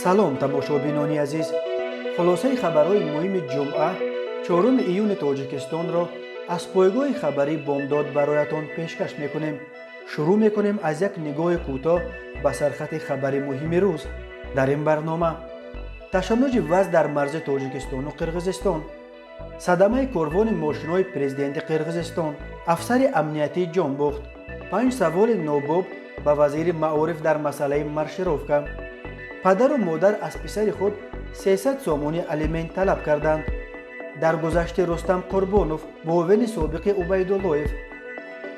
салом тамошобинони азиз, хулосаи хабарҳои муҳими ҷумъа 4 июни тоҷикистонро аз пойгоҳи хабарӣ бомдод бароятон пешкаш мекунем. шурӯъ мекунем аз як нигоҳи кӯтоҳ ба сархати хабари муҳими рӯз. дар ин барнома ташаннуҷи вазъ дар марзи тоҷикистону қирғизистон, садамаи корвони мошинҳои президенти қирғизистон, афсари амниятӣ ҷон бохт, 5 саволи нобоб ба вазири маориф дар масъалаи маршировка, падару модар аз писари худ 300 сомони алимент талаб карданд. дар гузашти рустам қурбонов муовини собиқи убайдуллоев,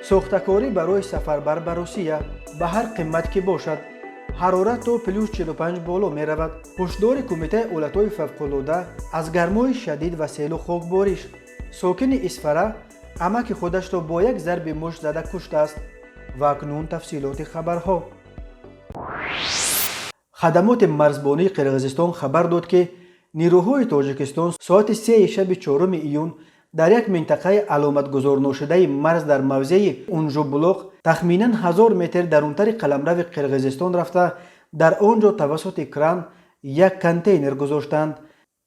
сохтакорӣ барои сафарбар ба русия ба ҳар қимат ки бошад, ҳарорат то +45 боло меравад, ҳушдори кумитаи ҳолатҳои фавқулода аз гармои шадид ва селу хокбориш, сокини Исфара амаки худашро бо як зарби мушт зада куштааст. ва акнун тафсилоти хабарҳо. хадамоти марзбонии қирғизистон хабар дод ки нирӯҳои тоҷикистон соати 3 шаби 4 июн дар як минтақаи аломатгузорношудаи марз дар мавзеи унжубулоқ тахминан 1000 метр дарунтари қаламрави қирғизистон рафта дар он ҷо тавассути кран як контейнер гузоштанд.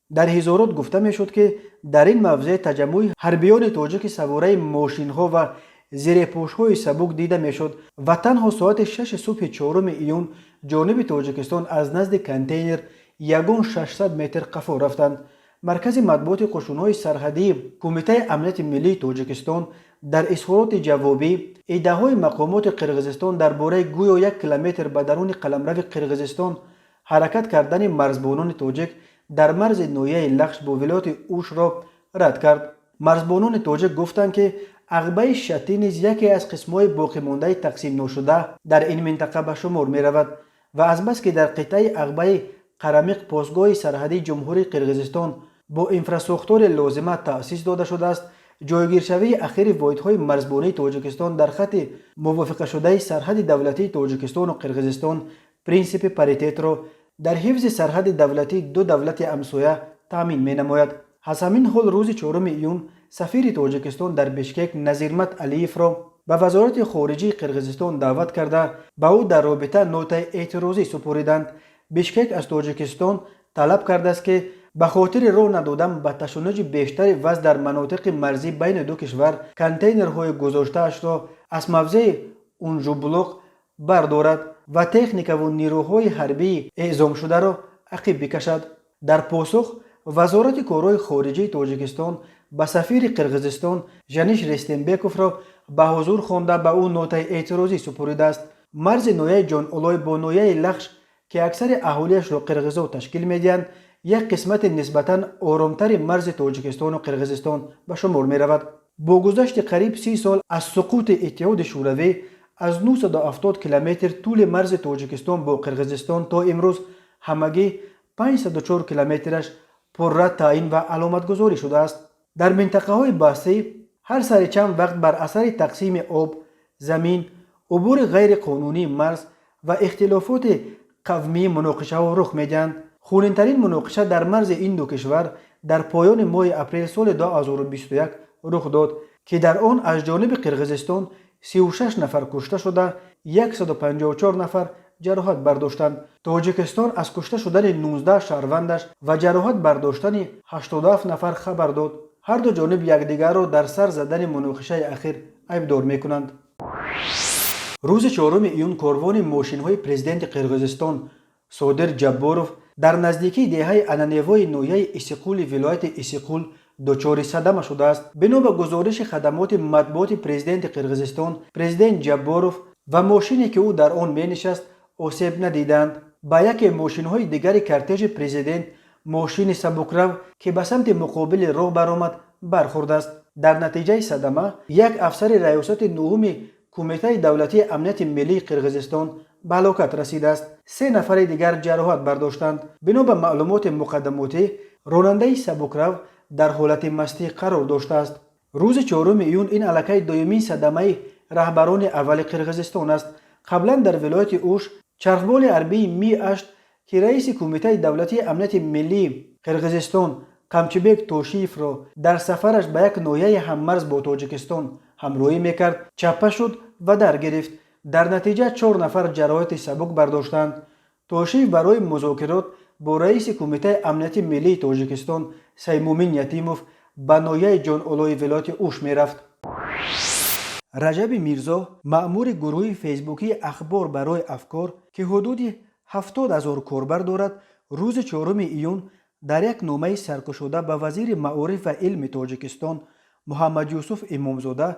дар ҳизорот гуфта мешуд ки дар ин мавзеъ таҷаммӯи ҳарбиёни тоҷики савораи мошинҳо ва зирепӯшҳои сабук дида мешуд ва танҳо соати 6 субҳи 4 июн ҷониби тоҷикистон аз назди контейнер ягон 600 метр қафо рафтанд. маркази матбуоти қушунҳои сарҳадии кумитаи амнияти миллии тоҷикистон дар изҳороти ҷавобӣ иддаъҳои мақомоти қирғизистон дар бораи гӯё 1 километр ба даруни қаламрави қирғизистон ҳаракат кардани марзбонони тоҷик дар марзи ноҳияи лахш бо вилояти ӯшро рад кард. марзбонони тоҷик гуфтанд ки ағбаи шатӣ низ яке аз қисмҳои боқимондаи тақсимношуда дар ин минтақа ба шумор меравад ва азбас ки дар қитъаи ағбаи қарамиқ постгоҳи сарҳадии ҷумҳурии қирғизистон бо инфрасохтори лозима таъсис дода шудааст, ҷойгиршавии ахири воҳидҳои марзбонии тоҷикистон дар хати мувофиқашудаи сарҳади давлатии тоҷикистону қирғизистон принсипи паритетро дар ҳифзи сарҳади давлатии ду давлати ҳамсоя таъмин менамояд. аз ҳамин ҳол рӯзи 4 июн сафири тоҷикистон дар бишкек Назирмат Алиевро ба вазорати хориҷии қирғизистон даъват карда ба ӯ дар робита нотаи эътирозӣ супориданд. бишкек аз тоҷикистон талаб кардааст ки ба хотири роҳ надодан ба ташаннуҷи бештари вазъ дар манотиқи марзӣ байни ду кишвар контейнерҳои гузоштаашро аз мавзеи унжубулоқ бардорад ва техникаву нирӯҳои ҳарбии эъзомшударо ақиб бикашад. дар посух вазорати корҳои хориҷии тоҷикистон ба сафири қирғизистон Жаниш Рестембековро ба ҳузур хонда ба ӯ нотаи эътирозӣ супоридааст. марзи ноҳияи ҷонъолой бо ноҳияи лахш ки аксари аҳолиашро қирғизо ташкил медиҳанд, як қисмати нисбатан оромтари марзи тоҷикистону қирғизистон ба шумор меравад. бо гузашти қариб 30 сол аз суқути иттиҳоди шӯравӣ аз 970 километр тӯли марзи тоҷикистон бо қирғизистон то имрӯз ҳамагӣ 504 километраш пурра таъин ва аломатгузорӣ шудааст. дар минтақаҳои баҳсӣ ҳар сари чанд вақт бар асари тақсими об, замин, убури ғайриқонунии марз ва ихтилофоти қавмии муноқишаҳо рух медиҳанд. хунинтарин муноқиша дар марзи ин ду кишвар дар поёни моҳи апрел соли 2021 рух дод ки дар он аз ҷониби қирғизистон 36 нафар кушта шуда 154 нафар ҷароҳат бардоштанд. тоҷикистон аз кушта шудани 19 шаҳрвандаш ва ҷароҳат бардоштани 87 нафар хабар дод. ҳар ду ҷониб якдигарро дар сар задани муноқишаи ахир айбдор мекунанд. рӯзи 4 июн корвони мошинҳои президенти қирғизистон Содир Ҷабборов дар наздикии деҳаи Ананевои ноҳияи Исиқули вилояти Исиқул дучори садама шудааст. бино ба гузориши хадамоти матбуоти президенти қирғизистон, президент Ҷабборов ва мошине ки ӯ дар он менишаст осеб надиданд. ба яке мошинҳои дигари кортежи президент, мошини сабукрав ки ба самти муқобили роҳ баромад, бархӯрдааст. дар натиҷаи садама як афсари раёсати нӯҳуми кумитаи давлатии амнияти миллии қирғизистон ба ҳалокат расидааст. 3 нафари дигар ҷароҳат бардоштанд. бино ба маълумоти муқаддамотӣ ронандаи сабукрав дар ҳолати мастӣ қарор доштааст. рӯзи 4 июн ин аллакай дуюмин садамаи раҳбарони аввали қирғизистон аст. қаблан дар вилояти Ӯш чархболи ҳарбии Ми-8 ки раиси кумитаи давлатии амнияти миллии қирғизистон Қамчибек Тошиевро дар сафараш ба як ноҳияи ҳаммарз бо Тоҷикистон ҳамроҳӣ мекард, чаппа шуд ва даргирифт. дар натиҷа 4 нафар ҷароҳати сабук бардоштанд. توشیف برای مذاکرات با رئیس کمیته امنیتی ملی تاجیکستان سیمومین یتیموف به ناحیه جان اولای ولایت اوش می رفت. رجب میرزا مأمور گروه فیسبوکی اخبار برای افکار که حدود 70,000 کاربر دارد روز 4 ایون در یک نامه سرکشوده به وزیر معارف و علم تاجیکستان محمد یوسف امامزاده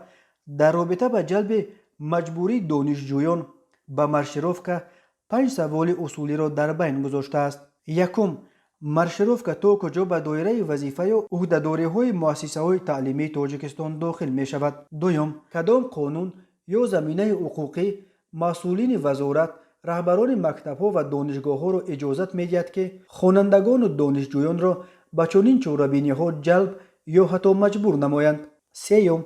در رابطه به جلب مجبوری دانشجویان به مارشروفکا 5 سوال اصولی را در بین گذاشته است. یکم، مارشروفکا تا کجا به دایره وظیفه و عهدهداری‌های مؤسسه‌های تعلیمی تاجیکستان داخل می شود؟ دوم، کدام قانون یا زمینه حقوقی مسئولین وزارت رهبران مکتب‌ها و دانشگاه‌ها را اجازت می‌دهد که خوانندگان و دانشجویان را به چنین چاره‌بینی‌ها جلب یا حتی مجبور نمایند؟ سوم،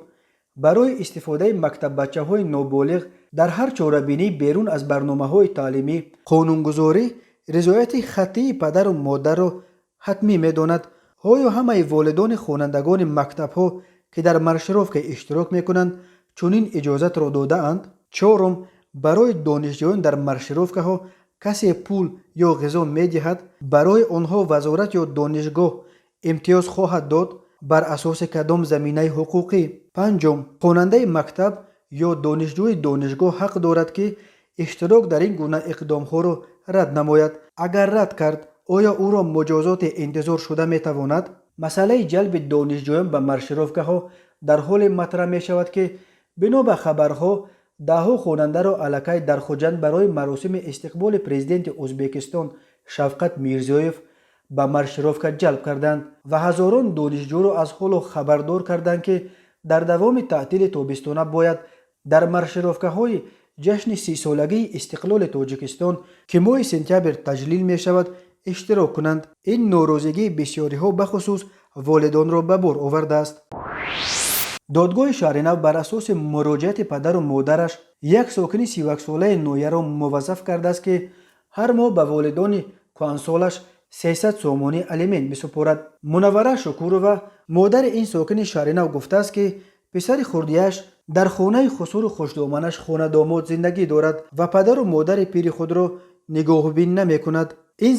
برای استفاده مکتب بچه‌های نابالغ در هر چاره‌بینی بیرون از برنامه‌های تعلیمی قانونگذاری رضایت خطی پدر و مادر را حتمی می‌داند. آیا همه والدان خوانندگان مکتب‌ها که در مارشروفکا اشتراک می‌کنند چنین اجازت را داده اند؟ چهارم، برای دانشجویان در مارشروفکاها کسی پول یا غذا می‌دهد؟ برای آنها وزارت یا دانشگاه امتیاز خواهد داد؟ بر اساس کدام زمینه حقوقی؟ پنجم، خواننده مکتب یا دانشجوی دانشگاه حق دارد که اشتراک در این گونه اقدام‌ها را رد نماید. اگر رد کرد آیا او را مجازات انتظار شده می‌تواند؟ مسئله جلب دانشجویان به مارشروفکاها در حال مطرح می‌شود که بنا به خبرها دهها خواننده را الکی در خوجند برای مراسم استقبال پرزیدنت ازبکستان شفقت میرزیویف به مارشروفکا جلب کردند و هزاران دانشجو را از حال خبردار کردند که در دوام تعطیل تابستانه باید در مارشروفکاهای جشن 30 سالگی استقلال تاجیکستان که ماه سپتامبر تجلیل می شود اشتراک کنند. این ناراضگی بسیاری ها بخصوص والدان را به بار آورده است. دادگاه شهر نو بر اساس مراجعت پدر و مادرش یک ساکن 31 ساله نویه را موظف کرده است که هر ماه به والدان کهنسالش 300 سومانی الیمنت بسپارد. منوره شکورова مادر این ساکن شهر نو گفته است که پسر خردیش در خانه خسور و خوشدامنش خانه داماد زندگی دارد و پدر و مادر پیر خود را نگاهبین نمی کند. این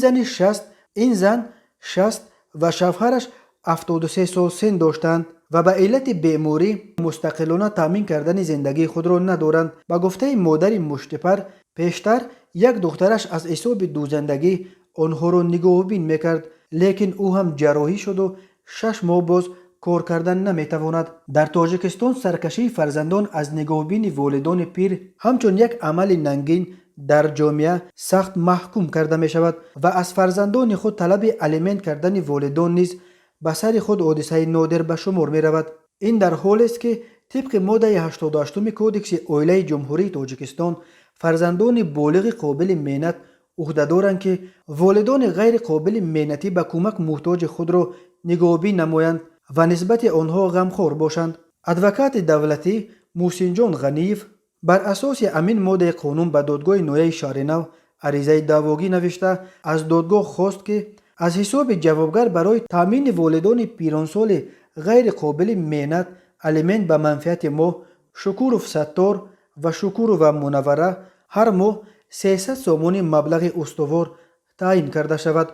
زن 60 و شوهرش 73 سال سن داشتند و به علت بیماری مستقلانه تامین کردن زندگی خود را ندارند. به گفته مادر مشتپر پیشتر یک دخترش از حساب دوزندگی آنها را نگاهبین میکرد، لیکن او هم جراحی شد و 6 ماه باز کار کردن نمیتواند. در تاجیکستان سرکشی فرزندان از نگاهبین والدان پیر همچون یک عمل ننگین در جامعه سخت محکوم کرده می شود و از فرزندان خود طلب الیمنت کردن والدان نیز به سر خود حادثه نادر به شمار می رود. این در حالی است که طبق ماده 88 کودکس عائله جمهوری تاجیکستان فرزندان بالغ قابل محنت عهده دارند که والدان غیر قابل محنتی به کمک محتاج خود را نگاهبین نمایند و نسبت آنها غمخوار باشند. ادوکات دولتی محسن جان غنیف بر اساس امین ماده قانون به دادگاه نویه شهر نو عریضه دعواگی نوشته از دادگاه خواست که از حساب جوابگر برای تامین والدان پیرانسال غیر قابل محنت الیمنت به منفعت ما شکورov ستار و شکورov منوره هر ماه 300 سومانی مبلغ استوار تعیین کرده شود.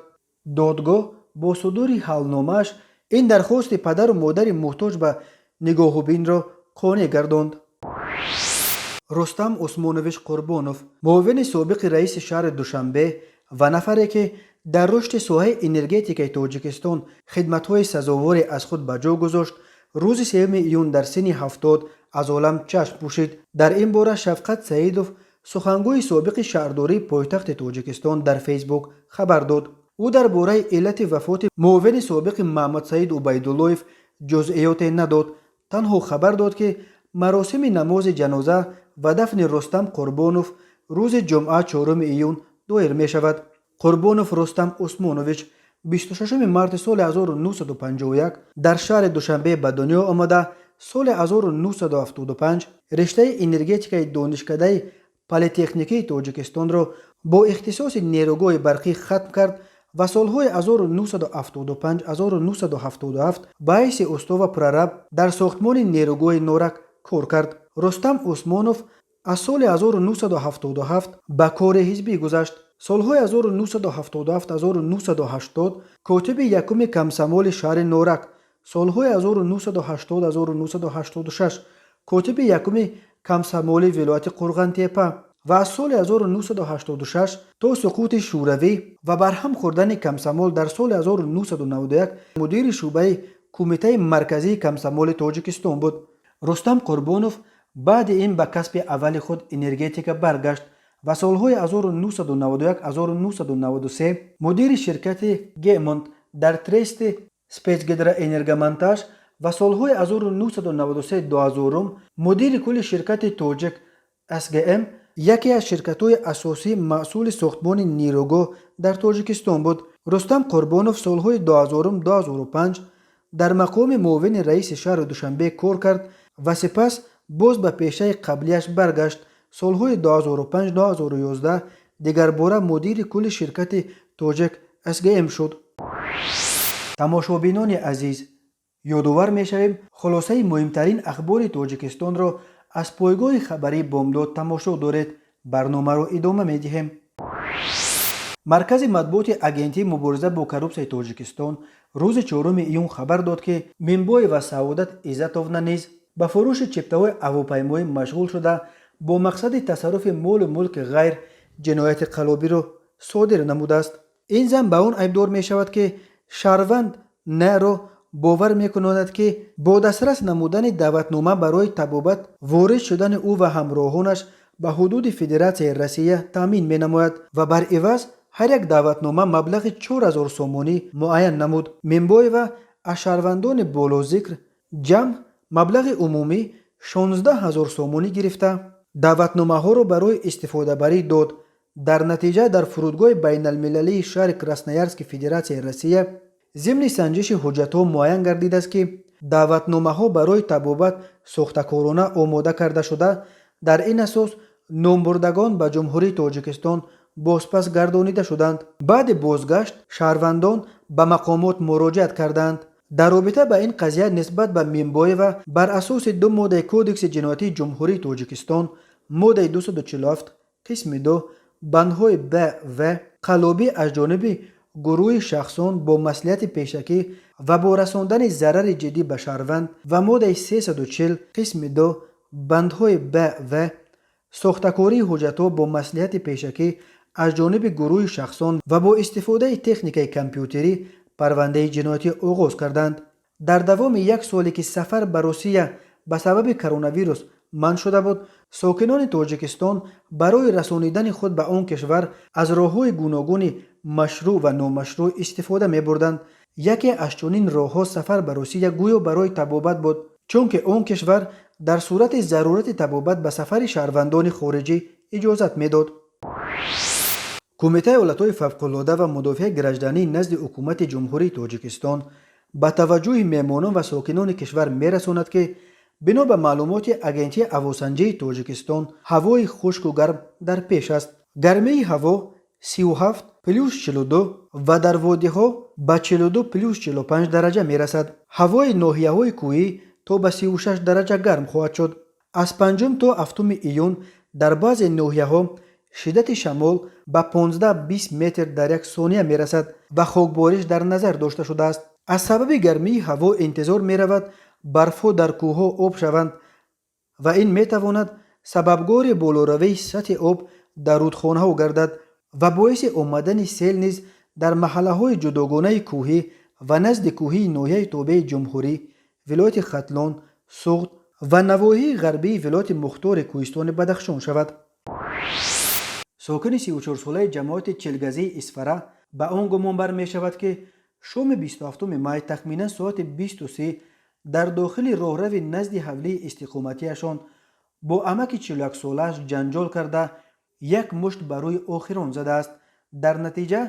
دادگاه با صدور حلنامه‌اش این درخواست پدر و مادر محتاج به نگاهبین را قانع گرداند. رستم عثمانویچ قربانوف معاون سابق رئیس شهر دوشنبه و نفری که در رشد ساحه انرژتیک تاجیکستان خدمت‌های سزاواری از خود به جا گذاشت روز 3 ایون در سن 70 از عالم چشم پوشید. در این باره شفقت سعیدوف سخنگوی سابق شهرداری پایتخت تاجیکستان در فیسبوک خبر داد. او درباره علت وفات معاون سابق محمد سعید عبیداللهیف جزئیات نداد، تنها خبر داد که مراسم نماز جنازه و دفن رستم قربانوف روز جمعه 4 ایون دایر می شود. قربانوف رستم عثمانویچ 26 مارس سال 1951 در شهر دوشنبه به دنیا آمده. سال 1975 رشته انرژتیک دانشکده پلی‌تکنیکی تاجیکستان را با اختصاص نیروگاه برقی ختم کرد و سالهای 1975-1977 باعث استوا پررب در ساختمان نیروگاه نورک کار کرد. رستم عثمانوف از سال 1977 به کار حزبی گذشت. солҳои 1977-1980 котиби якуми камсамоли шаҳри норак, солҳои 1980-1986 котиби якуми камсамоли вилояти Қурғантепа ва аз соли 1986 то суқути шӯравӣ ва барҳам хӯрдани камсамол дар соли 1991 мудири шуъбаи кумитаи марказии камсамоли Тоҷикистон буд. Рустам Қурбонов баъди ин ба касби аввали худ энергетика баргашт ва солҳои 1991-1993 мудири ширкати Гемонт дар трести спецгидроэнергомонтаж ва солҳои 1993-2000 мудири кулли ширкати Тоҷик СГМ, яке аз ширкатҳои асосии масъули сохтмони нирӯгоҳ дар Тоҷикистон буд. Рустам Қурбонов солҳои 2000-2005 дар мақоми муовини раиси шаҳри Душанбе кор кард ва сипас боз ба пешаи қаблияш баргашт. солҳои 2005-2011 дигарбора мудири кулли ширкати Тоҷик СГМ шуд. тамошобинони азиз, ёдовар мешавем хулосаи муҳимтарин ахбори Тоҷикистонро аз пойгоҳи хабарии Бомдод тамошо доред. барномаро идома медиҳем. маркази матбуоти агентии мубориза бо коррупсияи Тоҷикистон рӯзи 4 июн хабар дод ки Минбоева Саодат Иззатовна низ ба фурӯши чиптаҳои ҳавопаймоӣ машғул шуда бо мақсади тасарруфи молу мулки ғайр ҷинояти қаллобиро содир намудааст. ин зан ба он айбдор мешавад ки шаҳрванд наро бовар мекунонад ки бо дастрас намудани даъватнома барои табобат ворид шудани ӯ ва ҳамроҳонаш ба ҳудуди Федератсияи Россия таъмин менамояд ва бар иваз ҳар як даъватнома маблағи 4000 сомонӣ муайян намуд. Минбоева аз шаҳрвандони болозикр ҷамъ маблағи умумӣ 16000 сомонӣ гирифта даъватномаҳоро барои истифодабарӣ дод. дар натиҷа дар фурудгоҳи байналмилалии шаҳри Красноярски Федератсияи Россия зимни санҷиши ҳуҷҷатҳо муайян гардидааст ки даъватномаҳо барои табобат сохтакорона омода карда шуда, дар ин асос номбурдагон ба Ҷумҳурии Тоҷикистон бозпас гардонида шуданд. баъди бозгашт шаҳрвандон ба мақомот муроҷиат карданд. дар робита ба ин қазия нисбат ба Минбоева бар асоси ду моддаи Кодекси ҷиноятии Ҷумҳурии Тоҷикистон моддаи 247 қисми 2 бандҳои Б в қаллобӣ аз ҷониби гурӯҳи шахсон бо маслиҳати пешакӣ ва бо расондани зарари ҷиддӣ ба шаҳрванд ва моддаи 340 қисми 2 бандҳои Б в сохтакории ҳуҷҷатҳо бо маслиҳати пешакӣ аз ҷониби гурӯҳи шахсон ва бо истифодаи техникаи компютерӣ парвандаи ҷиноятӣ оғоз карданд. дар давоми як соле ки сафар ба Русия ба сабаби коронавирус манъ шуда буд, сокинони Тоҷикистон барои расонидани худ ба он кишвар аз роҳҳои гуногуни машрӯъ ва номашрӯъ истифода мебурданд. яке аз чунин роҳҳо сафар ба Русия гӯё барои табобат буд, чунки он кишвар дар сурати зарурати табобат ба сафари шаҳрвандони хориҷӣ иҷозат медод. кумитаи ҳолатҳои фавқуллода ва мудофиаи гражданӣ назди ҳукумати Ҷумҳурии Тоҷикистон ба таваҷҷӯҳи меҳмонон ва сокинони кишвар мерасонад ки бино ба маълумоти агентии ҳавосанҷии Тоҷикистон ҳавои хушку гарм дар пеш аст. гармии ҳаво 37+42 ва дар водиҳо ба 42+45 дараҷа мерасад. ҳавои ноҳияҳои кӯҳӣ то ба 36 дараҷа гарм хоҳад шуд. аз 5 то 7 июн дар баъзе ноҳияҳо шиддати шамол ба 15-20 метр дар як сония мерасад ва хокбориш дар назар дошта шудааст. аз сабаби гармии ҳаво интизор меравад барфҳо дар кӯҳҳо об шаванд ва ин метавонад сабабгори болоравии сатҳи об дар рудхонаҳо гардад ва боиси омадани сел низ дар маҳаллаҳои ҷудогонаи кӯҳӣ ва назди кӯҳии ноҳияи тобеи Ҷумҳурӣ, вилояти Хатлон, Суғд ва навоҳии ғарбии вилояти Мухтори Кӯҳистони Бадахшон шавад. сокини 34-солаи ҷамоати Чилгазии Исфара ба он гумонбар мешавад ки шоми 27 май тахминан соати 20:30 дар дохили роҳрави назди ҳавлии истиқоматиашон бо амаки 41-солааш ҷанҷол карда як мушт ба рӯи охирон задааст. дар натиҷа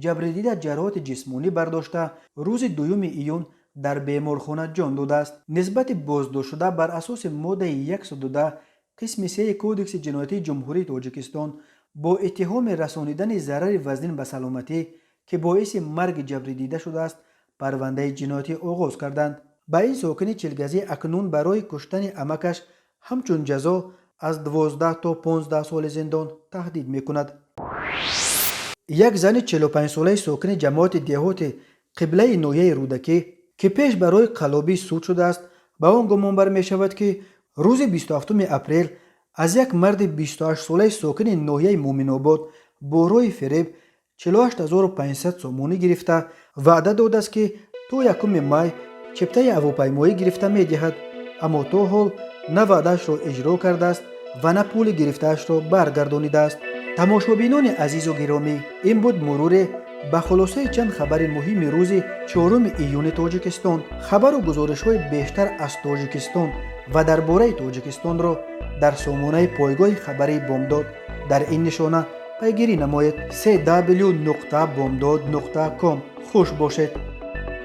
ҷабридида ҷароҳати ҷисмонӣ бардошта рӯзи 2 июн дар беморхона ҷон додааст. нисбати боздоштшуда бар асоси моддаи 110 қисми 3 Кодекси ҷиноятии Ҷумҳурии Тоҷикистон бо иттиҳоми расонидани зарари вазнин ба саломатӣ ки боиси марги ҷабридида шудааст, парвандаи ҷиноятӣ оғоз карданд. ба ин сокини Чилгазӣ акнун барои куштани амакаш ҳамчун ҷазо аз 12 то 15 соли зиндон таҳдид мекунад. یک زن 45 ساله ساکن جماعت دیهات قبله نویه رودکی که پیش برای قلابی سود شده است به آن گمان بر می شود که روز 27 اپریل از یک مرد 28 ساله ساکن ناحیه مومن آباد با روی فریب 48500 سومونی گرفته وعده داده است که تا 1 می چپته هواپیمایی گرفته می دهد، اما تا حال نه وعده‌اش را اجرا کرده است و نه پول گرفته‌اش را برگردانیده است. تماشابینان عزیز و گرامی، این بود مرور به خلاصه چند خبر مهم روز 4 ایون تاجیکستان. خبر و گزارش‌های بیشتر از تاجیکستان و درباره تاجیکستان را در سامانه پایگاه خبری بامداد در این نشانه پیگیری نمایید: www.bomdad.com. خوش باشید.